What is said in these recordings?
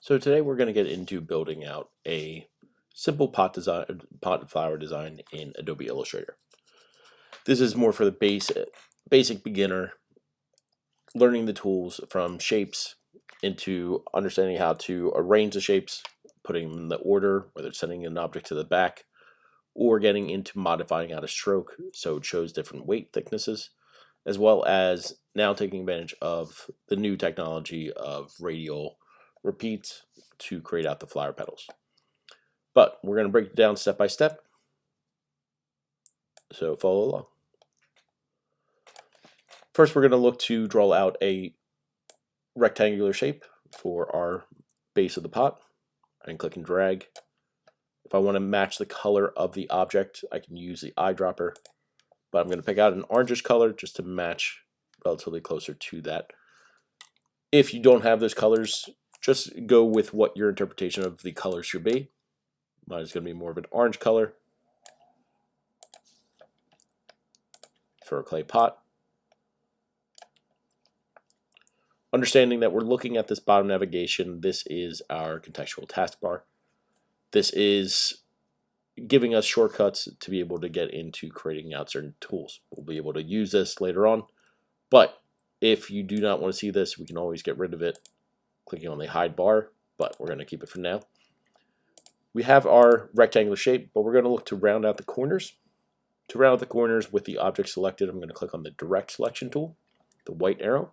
So today we're going to get into building out a simple pot and flower design in Adobe Illustrator. This is more for the basic beginner, learning the tools from shapes into understanding how to arrange the shapes, putting them in the order, whether it's sending an object to the back, or getting into modifying out a stroke so it shows different weight thicknesses, as well as now taking advantage of the new technology of radial repeats to create out the flower petals. But we're going to break it down step by step, so follow along. First, we're going to look to draw out a rectangular shape for our base of the pot. I can click and drag. If I want to match the color of the object, I can use the eyedropper, but I'm going to pick out an orangish color just to match relatively closer to that. If you don't have those colors, just go with what your interpretation of the color should be. Mine is going to be more of an orange color for a clay pot. Understanding that we're looking at this bottom navigation, this is our contextual taskbar. This is giving us shortcuts to be able to get into creating out certain tools. We'll be able to use this later on, but if you do not want to see this, we can always get rid of it clicking on the hide bar, but we're going to keep it for now. We have our rectangular shape, but we're going to look to round out the corners. To round out the corners with the object selected, I'm going to click on the direct selection tool, the white arrow.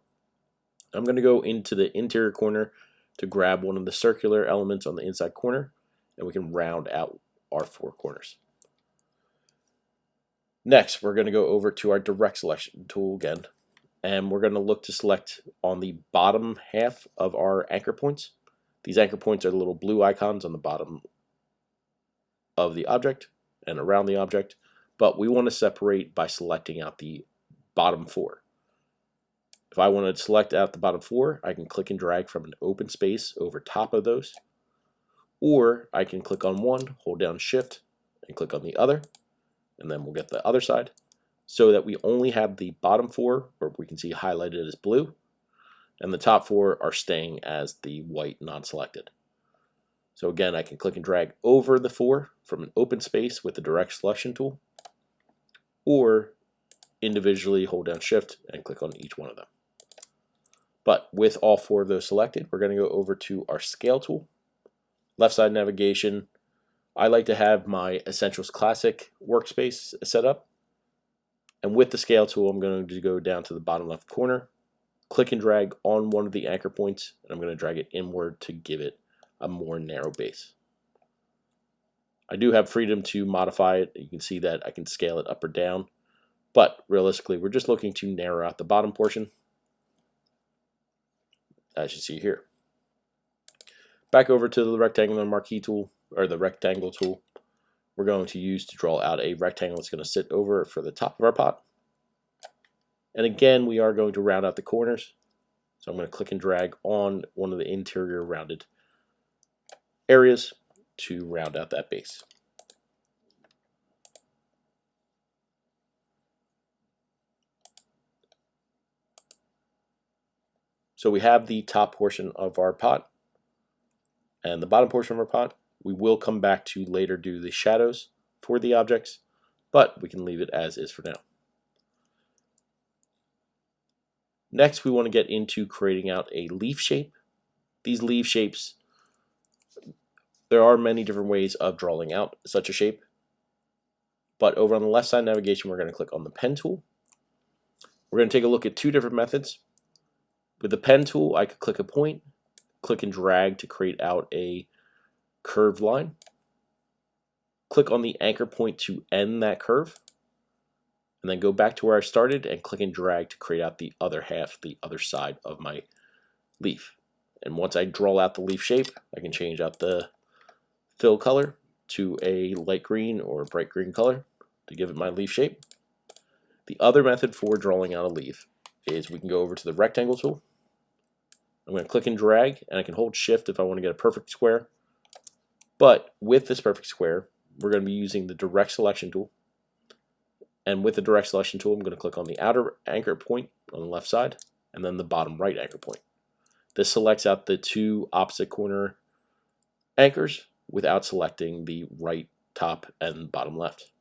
I'm going to go into the interior corner to grab one of the circular elements on the inside corner, and we can round out our four corners. Next, we're going to go over to our direct selection tool again, and we're going to look to select on the bottom half of our anchor points. These anchor points are the little blue icons on the bottom of the object and around the object, but we want to separate by selecting out the bottom four. If I want to select out the bottom four, I can click and drag from an open space over top of those, or I can click on one, hold down Shift, and click on the other, and then we'll get the other side, so that we only have the bottom four, or we can see highlighted as blue, and the top four are staying as the white non-selected. So again, I can click and drag over the four from an open space with the direct selection tool, or individually hold down Shift and click on each one of them. But with all four of those selected, we're going to go over to our scale tool. Left side navigation, I like to have my Essentials Classic workspace set up. And with the scale tool, I'm going to go down to the bottom left corner, click and drag on one of the anchor points, and I'm going to drag it inward to give it a more narrow base. I do have freedom to modify it. You can see that I can scale it up or down, but realistically, we're just looking to narrow out the bottom portion, as you see here. Back over to the rectangular marquee tool, or the rectangle tool, we're going to use to draw out a rectangle that's going to sit over for the top of our pot. And again, we are going to round out the corners. So I'm going to click and drag on one of the interior rounded areas to round out that base. So we have the top portion of our pot and the bottom portion of our pot. We will come back to later do the shadows for the objects, but we can leave it as is for now. Next, we want to get into creating out a leaf shape. These leaf shapes, there are many different ways of drawing out such a shape, but over on the left side navigation, we're going to click on the pen tool. We're going to take a look at two different methods. With the pen tool, I could click a point, click and drag to create out a curved line. Click on the anchor point to end that curve, and then go back to where I started and click and drag to create out the other half, the other side of my leaf. And once I draw out the leaf shape, I can change out the fill color to a light green or bright green color to give it my leaf shape. The other method for drawing out a leaf is we can go over to the rectangle tool. I'm going to click and drag, and I can hold Shift if I want to get a perfect square. But with this perfect square, we're going to be using the direct selection tool. And with the direct selection tool, I'm going to click on the outer anchor point on the left side, and then the bottom right anchor point. This selects out the two opposite corner anchors without selecting the right top and bottom left.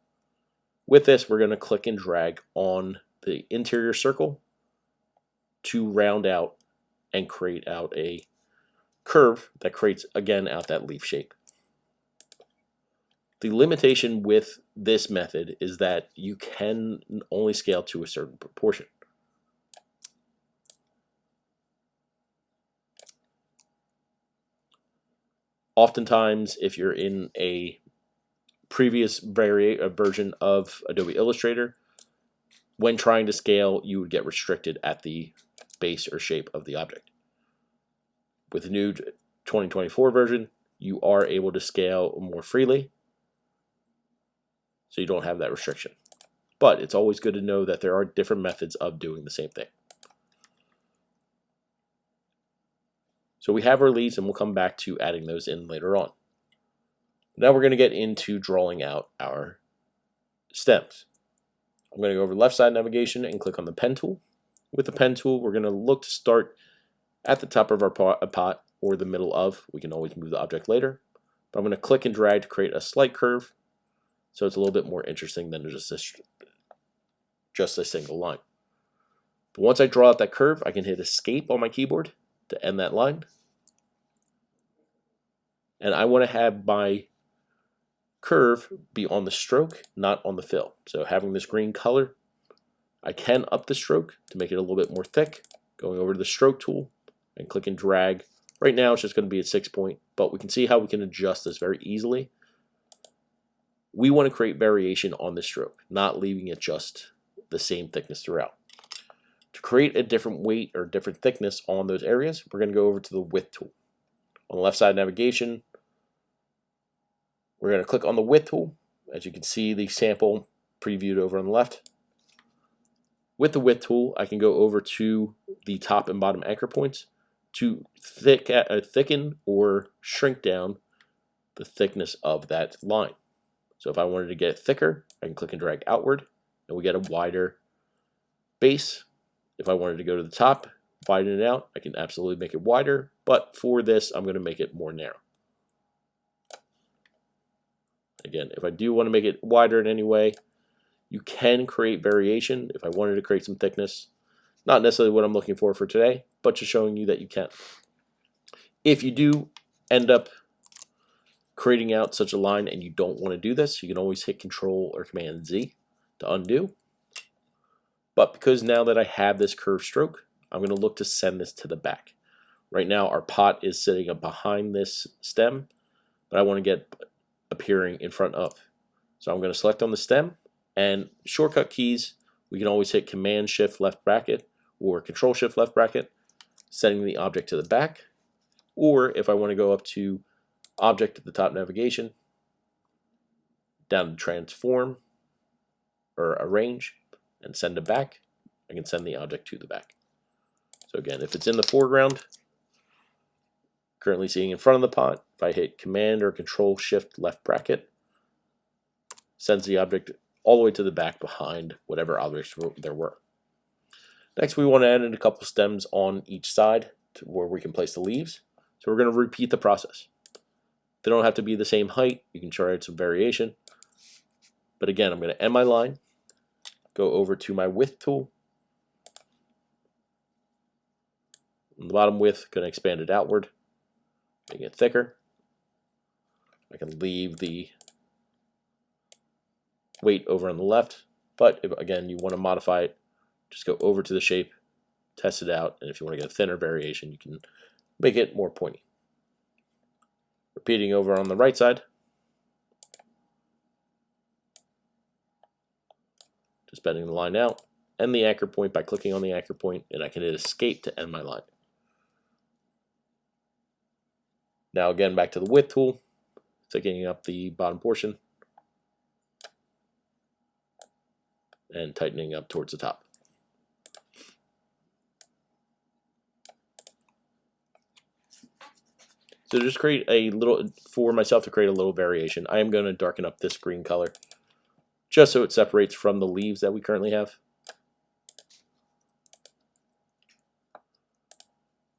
With this, we're going to click and drag on the interior circle to round out and create out a curve that creates, again, out that leaf shape. The limitation with this method is that you can only scale to a certain proportion. Oftentimes, if you're in a previous version of Adobe Illustrator, when trying to scale, you would get restricted at the base or shape of the object. With the new 2024 version, you are able to scale more freely, so you don't have that restriction. But it's always good to know that there are different methods of doing the same thing. So we have our leaves, and we'll come back to adding those in later on. Now we're going to get into drawing out our stems. I'm going to go over left side navigation and click on the pen tool. With the pen tool, we're going to look to start at the top of our pot or the middle of. We can always move the object later. But I'm going to click and drag to create a slight curve, so it's a little bit more interesting than just a single line. But once I draw out that curve, I can hit escape on my keyboard to end that line. And I want to have my curve be on the stroke, not on the fill. So having this green color, I can up the stroke to make it a little bit more thick, going over to the stroke tool and click and drag. Right now it's just going to be at 6 point, but we can see how we can adjust this very easily. We want to create variation on the stroke, not leaving it just the same thickness throughout. To create a different weight or different thickness on those areas, we're going to go over to the width tool. On the left side navigation, we're going to click on the width tool. As you can see, the sample previewed over on the left. With the width tool, I can go over to the top and bottom anchor points to thicken or shrink down the thickness of that line. So if I wanted to get it thicker, I can click and drag outward, and we get a wider base. If I wanted to go to the top, widen it out, I can absolutely make it wider, but for this, I'm going to make it more narrow. Again, if I do want to make it wider in any way, you can create variation. If I wanted to create some thickness, not necessarily what I'm looking for today, but just showing you that you can. If you do end up creating out such a line and you don't want to do this, you can always hit Control or Command Z to undo. But because now that I have this curved stroke, I'm going to look to send this to the back. Right now our pot is sitting up behind this stem, but I want to get appearing in front of. So I'm going to select on the stem, and shortcut keys, we can always hit Command Shift left bracket or Control Shift left bracket, sending the object to the back. Or if I want to go up to Object at the top navigation, down to Transform or Arrange, and send it back, I can send the object to the back. So again, if it's in the foreground, currently seeing in front of the pot, if I hit Command or Control Shift left bracket, sends the object all the way to the back behind whatever objects there were. Next, we want to add in a couple stems on each side to where we can place the leaves. So we're going to repeat the process. They don't have to be the same height. You can try some variation. But again, I'm going to end my line, go over to my width tool. On the bottom width, going to expand it outward, make it thicker. I can leave the weight over on the left, but if, again, you want to modify it, just go over to the shape, test it out, and if you want to get a thinner variation, you can make it more pointy. Repeating over on the right side, just bending the line out, and the anchor point by clicking on the anchor point, and I can hit escape to end my line. Now again, back to the width tool, thickening up the bottom portion, and tightening up towards the top. So just create a little, for myself to create a little variation, I am going to darken up this green color just so it separates from the leaves that we currently have.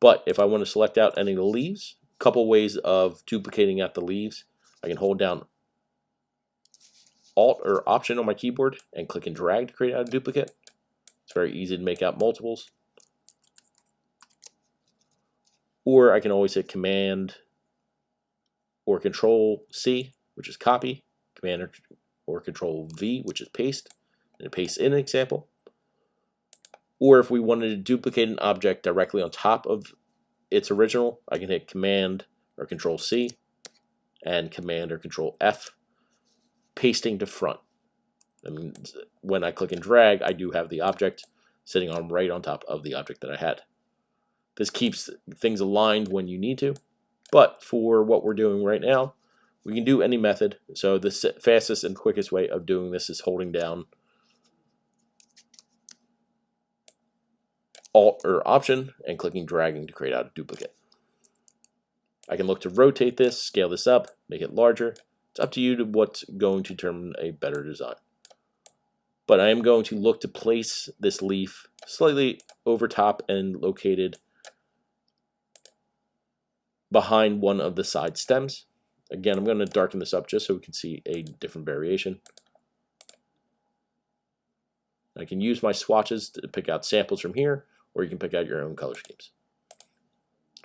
But if I want to select out any of the leaves, couple ways of duplicating out the leaves. I can hold down Alt or Option on my keyboard and click and drag to create out a duplicate. It's very easy to make out multiples. Or I can always hit Command or Control C, which is copy, Command or Control V, which is paste, and it pastes in an example. Or if we wanted to duplicate an object directly on top of its original, I can hit Command or Control C and Command or Control F, pasting to front. And when I click and drag, I do have the object sitting on right on top of the object that I had. This keeps things aligned when you need to, but for what we're doing right now, we can do any method. So the fastest and quickest way of doing this is holding down Alt or Option and clicking dragging to create out a duplicate. I can look to rotate this, scale this up, make it larger. It's up to you to what's going to determine a better design. But I am going to look to place this leaf slightly over top and located behind one of the side stems. Again, I'm going to darken this up just so we can see a different variation. I can use my swatches to pick out samples from here, or you can pick out your own color schemes.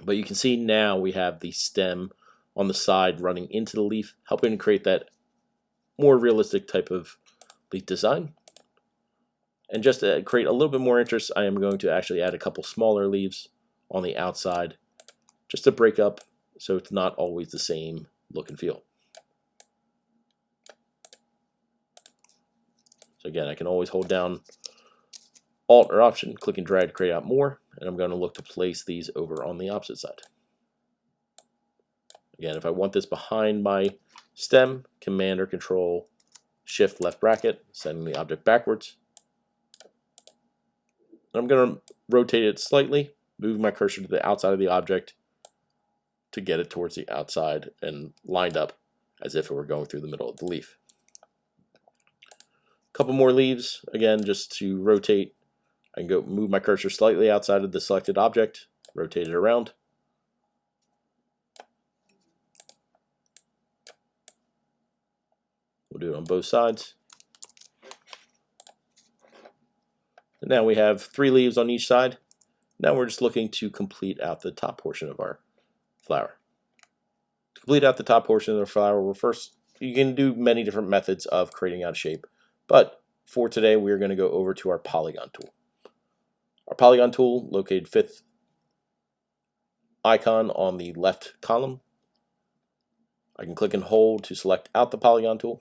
But you can see now we have the stem on the side running into the leaf, helping to create that more realistic type of leaf design. And just to create a little bit more interest, I am going to actually add a couple smaller leaves on the outside just to break up so it's not always the same look and feel. So again, I can always hold down Alt or Option, click and drag to create out more, and I'm going to look to place these over on the opposite side. Again, if I want this behind my stem, Command or Control Shift left bracket, sending the object backwards. I'm going to rotate it slightly, move my cursor to the outside of the object to get it towards the outside and lined up as if it were going through the middle of the leaf. A couple more leaves, again, just to rotate. I can go move my cursor slightly outside of the selected object, rotate it around. We'll do it on both sides. And now we have 3 leaves on each side. Now we're just looking to complete out the top portion of our flower. To complete out the top portion of the flower, you can do many different methods of creating out a shape. But for today, we're going to go over to our polygon tool. Our polygon tool, located 5th icon on the left column. I can click and hold to select out the polygon tool.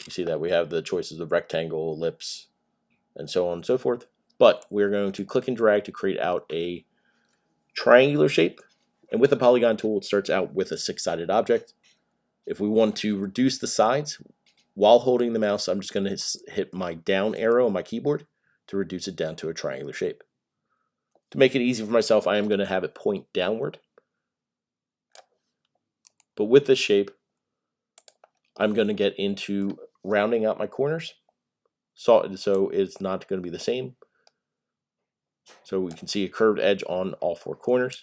You see that we have the choices of rectangle, ellipse, and so on and so forth. But we're going to click and drag to create out a triangular shape. And with the polygon tool, it starts out with a 6-sided object. If we want to reduce the sides, while holding the mouse, I'm just going to hit my down arrow on my keyboard to reduce it down to a triangular shape. To make it easy for myself, I am going to have it point downward. But with this shape, I'm going to get into rounding out my corners. So it's not going to be the same. So we can see a curved edge on all 4 corners.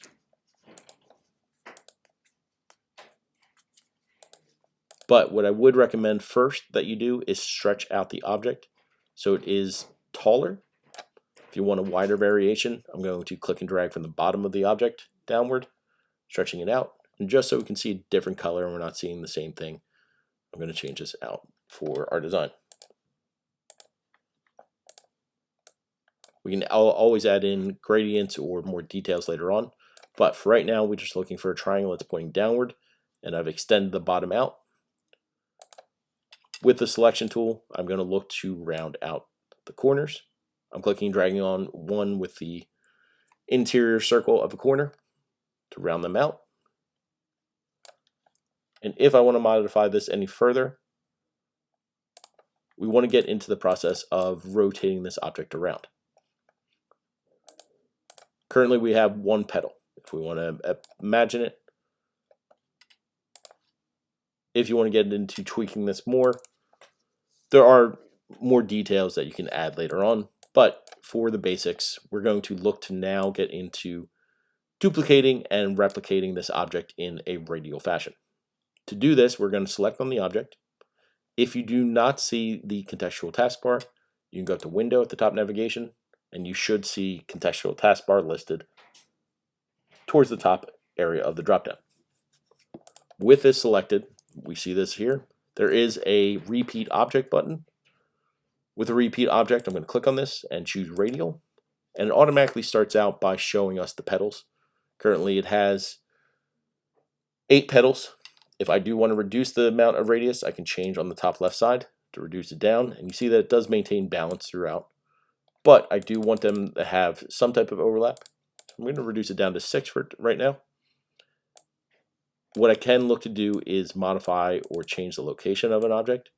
But what I would recommend first that you do is stretch out the object so it is taller. If you want a wider variation, I'm going to click and drag from the bottom of the object downward, stretching it out. And just so we can see a different color and we're not seeing the same thing, I'm going to change this out for our design. We can always add in gradients or more details later on, but for right now, we're just looking for a triangle that's pointing downward, and I've extended the bottom out. With the selection tool, I'm going to look to round out the corners. I'm clicking and dragging on one with the interior circle of a corner to round them out. And if I want to modify this any further, we want to get into the process of rotating this object around. Currently we have 1 petal. If we want to imagine it, if you want to get into tweaking this more, there are more details that you can add later on. But for the basics, we're going to look to now get into duplicating and replicating this object in a radial fashion. To do this, we're going to select on the object. If you do not see the contextual taskbar, you can go to Window at the top navigation, and you should see contextual taskbar listed towards the top area of the dropdown. With this selected, we see this here. There is a repeat object button. With a repeat object, I'm going to click on this and choose radial, and it automatically starts out by showing us the petals. Currently, it has 8 petals. If I do want to reduce the amount of radius, I can change on the top left side to reduce it down, and you see that it does maintain balance throughout. But I do want them to have some type of overlap. I'm going to reduce it down to 6 for right now. What I can look to do is modify or change the location of an object.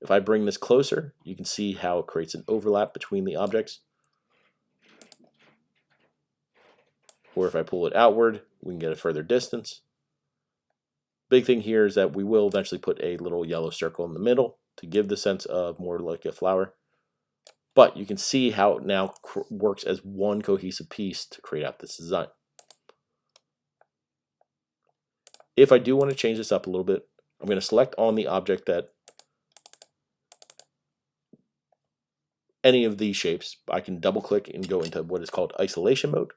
If I bring this closer, you can see how it creates an overlap between the objects. Or if I pull it outward, we can get a further distance. Big thing here is that we will eventually put a little yellow circle in the middle to give the sense of more like a flower. But you can see how it now works as one cohesive piece to create out this design. If I do want to change this up a little bit, I'm going to select on the object that any of these shapes. I can double click and go into what is called isolation mode.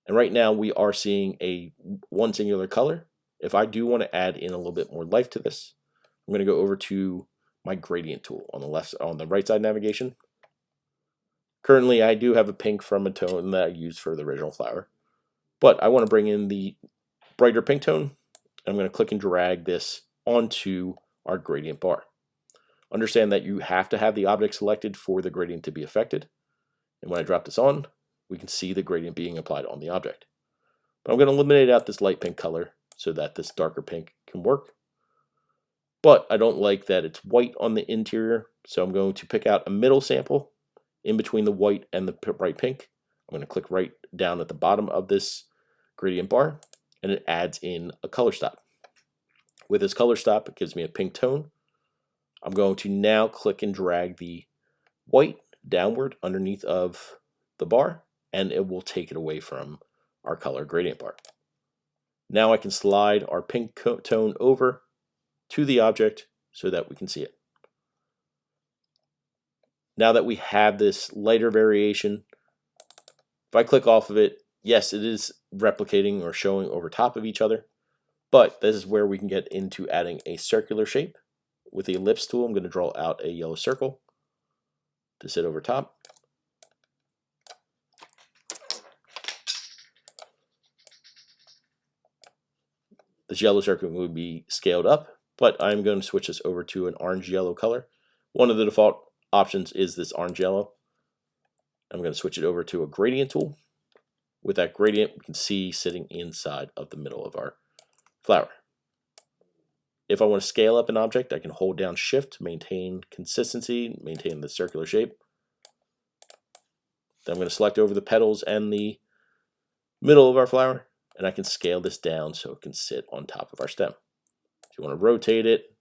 And right now we are seeing one singular color. If I do want to add in a little bit more life to this, I'm going to go over to my gradient tool on the right side navigation. Currently, I do have a pink from a tone that I used for the original flower, but I want to bring in the brighter pink tone. I'm going to click and drag this onto our gradient bar. Understand that you have to have the object selected for the gradient to be affected. And when I drop this on, we can see the gradient being applied on the object. But I'm going to eliminate out this light pink color so that this darker pink can work. But I don't like that it's white on the interior, so I'm going to pick out a middle sample in between the white and the bright pink. I'm going to click right down at the bottom of this gradient bar, and it adds in a color stop. With this color stop, it gives me a pink tone. I'm going to now click and drag the white downward underneath of the bar, and it will take it away from our color gradient bar. Now I can slide our pink tone over to the object so that we can see it. Now that we have this lighter variation, if I click off of it, yes, it is replicating or showing over top of each other, but this is where we can get into adding a circular shape. With the ellipse tool, I'm going to draw out a yellow circle to sit over top. This yellow circle would be scaled up, but I'm going to switch this over to an orange-yellow color. One of the default options is this orange-yellow. I'm going to switch it over to a gradient tool. With that gradient, we can see sitting inside of the middle of our flower. If I want to scale up an object, I can hold down Shift to maintain consistency, maintain the circular shape. Then I'm going to select over the petals and the middle of our flower, and I can scale this down so it can sit on top of our stem. If you want to rotate it,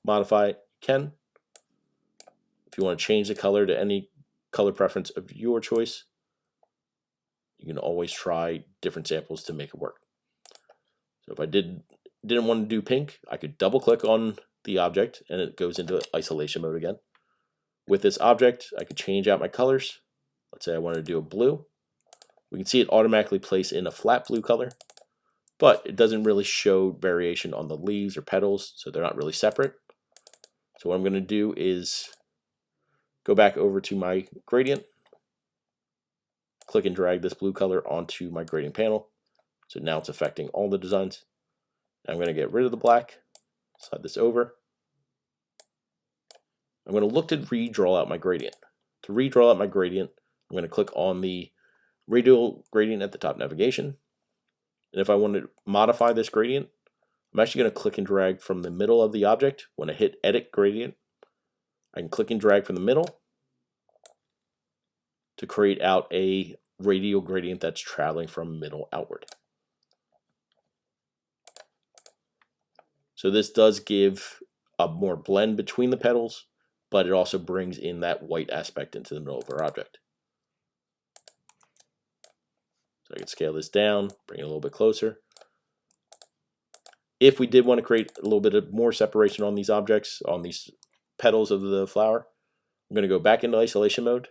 modify it, you can. If you want to change the color to any color preference of your choice, you can always try different samples to make it work. So if I didn't want to do pink, I could double click on the object and it goes into isolation mode again. With this object, I could change out my colors. Let's say I wanted to do a blue. We can see it automatically place in a flat blue color, but it doesn't really show variation on the leaves or petals, so they're not really separate. So what I'm going to do is go back over to my gradient, click and drag this blue color onto my gradient panel. So now it's affecting all the designs. I'm going to get rid of the black, slide this over. I'm going to look to redraw out my gradient. To redraw out my gradient, I'm going to click on the radial gradient at the top navigation. And if I want to modify this gradient, I'm actually going to click and drag from the middle of the object. When I hit Edit Gradient, I can click and drag from the middle to create out a radial gradient that's traveling from middle outward. So this does give a more blend between the petals, but it also brings in that white aspect into the middle of our object. So I can scale this down, bring it a little bit closer. If we did want to create a little bit of more separation on these objects, on these petals of the flower, I'm going to go back into isolation mode.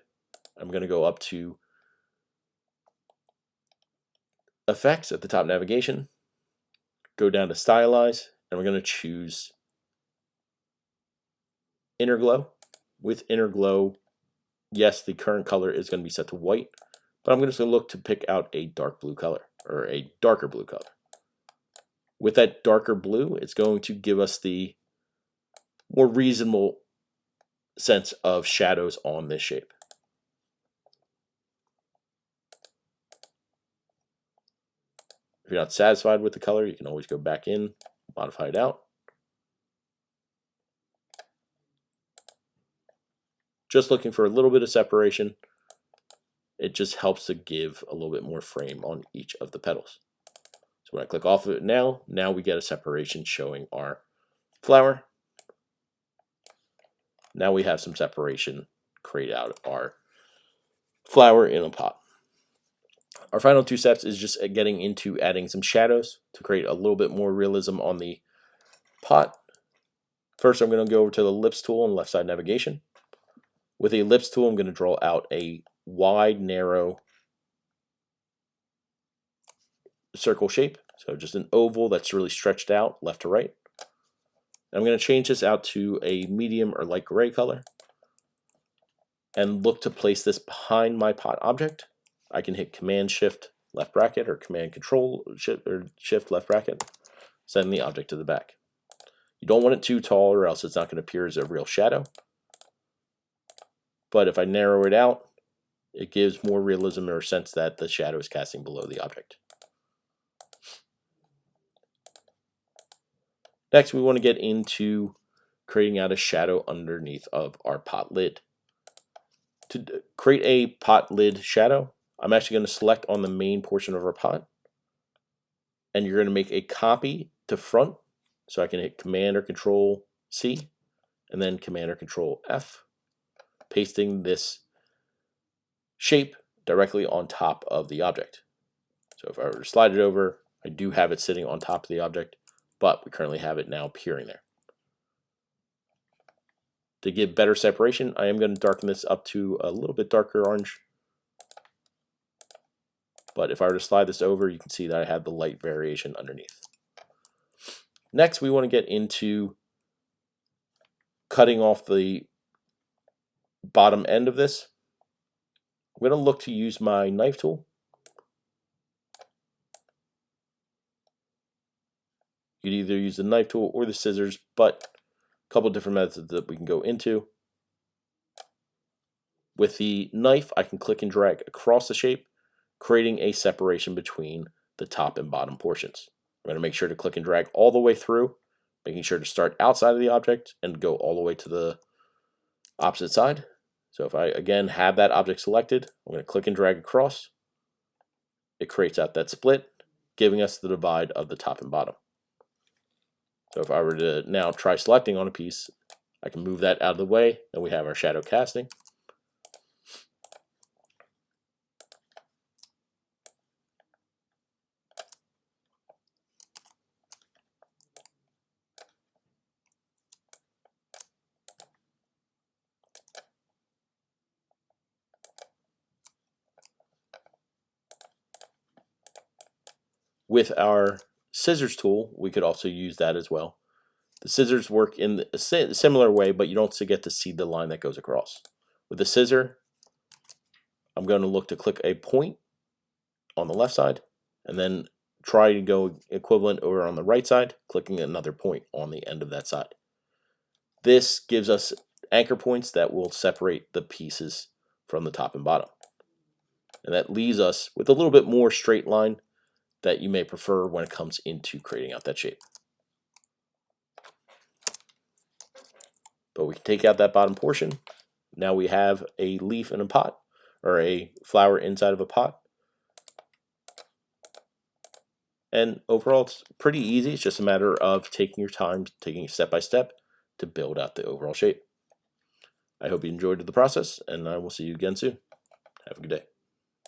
I'm going to go up to Effects at the top navigation, go down to Stylize, and we're going to choose Inner Glow. With Inner Glow, yes, the current color is going to be set to white, but I'm just going to look to pick out a dark blue color, or a darker blue color. With that darker blue, it's going to give us the more reasonable sense of shadows on this shape. If you're not satisfied with the color, you can always go back in, modify it out. Just looking for a little bit of separation. It just helps to give a little bit more frame on each of the petals. So when I click off of it now we get a separation showing our flower. Now we have some separation create out our flower in a pot. Our final two steps is just getting into adding some shadows to create a little bit more realism on the pot. First, I'm going to go over to the ellipse tool on the left side navigation. With the ellipse tool, I'm going to draw out a wide, narrow circle shape. So just an oval that's really stretched out left to right. I'm going to change this out to a medium or light gray color and look to place this behind my pot object. I can hit Command Shift left bracket or Command Control Shift left bracket, send the object to the back. You don't want it too tall or else it's not going to appear as a real shadow. But if I narrow it out, it gives more realism or sense that the shadow is casting below the object. Next, we want to get into creating out a shadow underneath of our pot lid. To create a pot lid shadow, I'm actually going to select on the main portion of our pot, and you're going to make a copy to front. So I can hit Command or Control C, and then Command or Control F, pasting this shape directly on top of the object. So if I were to slide it over, I do have it sitting on top of the object, but we currently have it now appearing there. To give better separation, I am going to darken this up to a little bit darker orange. But if I were to slide this over, you can see that I have the light variation underneath. Next, we want to get into cutting off the bottom end of this. I'm going to look to use my knife tool. You can either use the knife tool or the scissors, but a couple different methods that we can go into. With the knife, I can click and drag across the shape, creating a separation between the top and bottom portions. I'm going to make sure to click and drag all the way through, making sure to start outside of the object and go all the way to the opposite side. So if I, again, have that object selected, I'm going to click and drag across. It creates out that split, giving us the divide of the top and bottom. So if I were to now try selecting on a piece, I can move that out of the way, and we have our shadow casting. With our scissors tool, we could also use that as well. The scissors work in a similar way, but you don't get to see the line that goes across. With the scissor, I'm going to look to click a point on the left side, and then try to go equivalent over on the right side, clicking another point on the end of that side. This gives us anchor points that will separate the pieces from the top and bottom. And that leaves us with a little bit more straight line that you may prefer when it comes into creating out that shape. But we can take out that bottom portion. Now we have a leaf in a pot, or a flower inside of a pot. And overall, it's pretty easy. It's just a matter of taking your time, taking it step by step to build out the overall shape. I hope you enjoyed the process, and I will see you again soon. Have a good day.